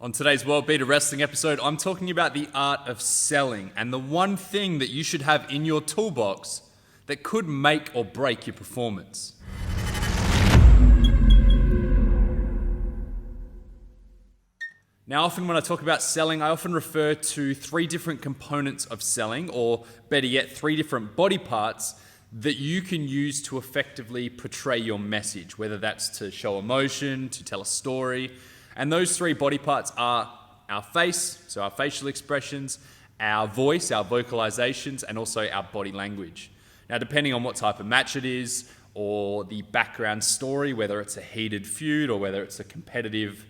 On today's World-Beater Wrestling episode, I'm talking about the art of selling and the one thing that you should have in your toolbox that could make or break your performance. Now, often when I talk about selling, I often refer to three different components of selling, or better yet, three different body parts that you can use to effectively portray your message, whether that's to show emotion, to tell a story. And those three body parts are our face, so our facial expressions, our voice, our vocalisations, and also our body language. Now, depending on what type of match it is, or the background story, whether it's a heated feud or whether it's a competitive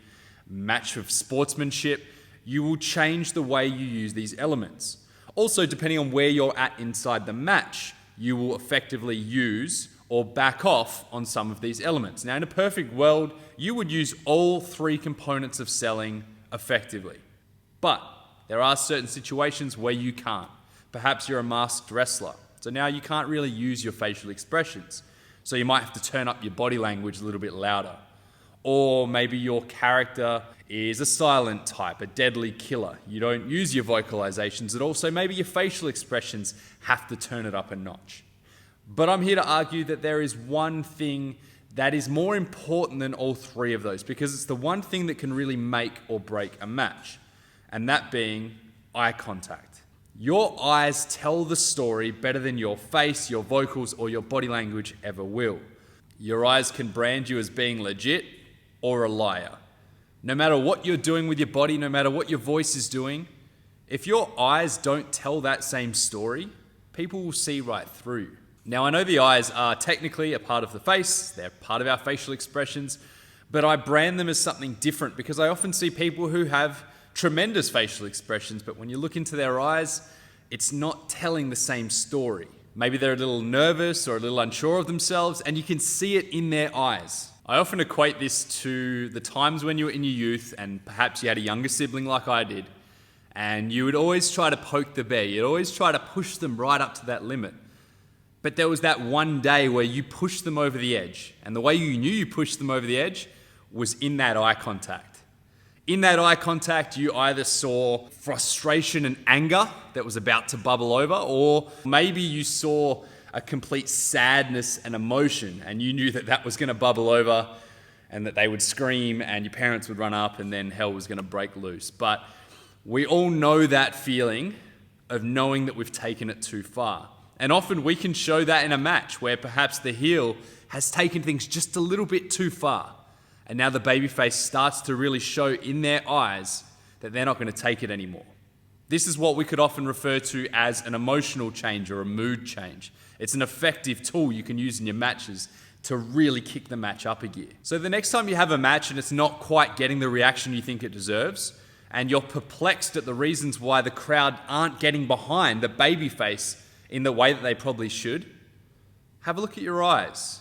match of sportsmanship, you will change the way you use these elements. Also, depending on where you're at inside the match, you will effectively use or back off on some of these elements. Now, in a perfect world, you would use all three components of selling effectively. But there are certain situations where you can't. Perhaps you're a masked wrestler, so now you can't really use your facial expressions. So you might have to turn up your body language a little bit louder. Or maybe your character is a silent type, a deadly killer. You don't use your vocalizations at all, so maybe your facial expressions have to turn it up a notch. But I'm here to argue that there is one thing that is more important than all three of those, because it's the one thing that can really make or break a match, and that being eye contact. Your eyes tell the story better than your face, your vocals, or your body language ever will. Your eyes can brand you as being legit or a liar. No matter what you're doing with your body, no matter what your voice is doing, if your eyes don't tell that same story, people will see right through you. Now, I know the eyes are technically a part of the face, they're part of our facial expressions, but I brand them as something different because I often see people who have tremendous facial expressions, but when you look into their eyes, it's not telling the same story. Maybe they're a little nervous or a little unsure of themselves, and you can see it in their eyes. I often equate this to the times when you were in your youth and perhaps you had a younger sibling like I did, and you would always try to poke the bear. You'd always try to push them right up to that limit. But there was that one day where you pushed them over the edge, and the way you knew you pushed them over the edge was in that eye contact. In that eye contact, you either saw frustration and anger that was about to bubble over, or maybe you saw a complete sadness and emotion, and you knew that that was going to bubble over and that they would scream and your parents would run up and then hell was going to break loose. But we all know that feeling of knowing that we've taken it too far. And often we can show that in a match where perhaps the heel has taken things just a little bit too far. And now the babyface starts to really show in their eyes that they're not going to take it anymore. This is what we could often refer to as an emotional change or a mood change. It's an effective tool you can use in your matches to really kick the match up a gear. So the next time you have a match and it's not quite getting the reaction you think it deserves, and you're perplexed at the reasons why the crowd aren't getting behind the babyface in the way that they probably should, have a look at your eyes.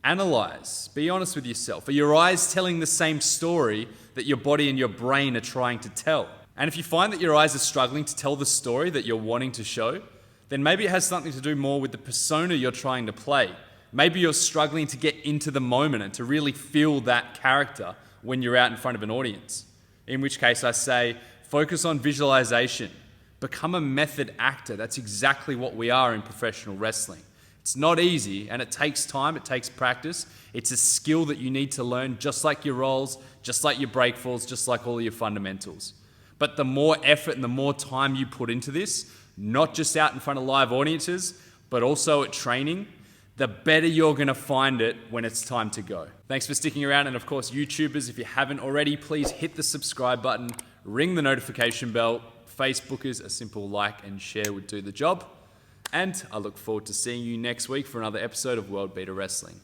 Analyze. Be honest with yourself. Are your eyes telling the same story that your body and your brain are trying to tell? And if you find that your eyes are struggling to tell the story that you're wanting to show, then maybe it has something to do more with the persona you're trying to play. Maybe you're struggling to get into the moment and to really feel that character when you're out in front of an audience. In which case I say, focus on visualization. Become a method actor. That's exactly what we are in professional wrestling. It's not easy, and it takes time, it takes practice. It's a skill that you need to learn, just like your rolls, just like your breakfalls, just like all your fundamentals. But the more effort and the more time you put into this, not just out in front of live audiences, but also at training, the better you're going to find it when it's time to go. Thanks for sticking around, and of course, YouTubers, if you haven't already, please hit the subscribe button, ring the notification bell. Facebookers, a simple like and share would do the job. And I look forward to seeing you next week for another episode of World-Beater Wrestling.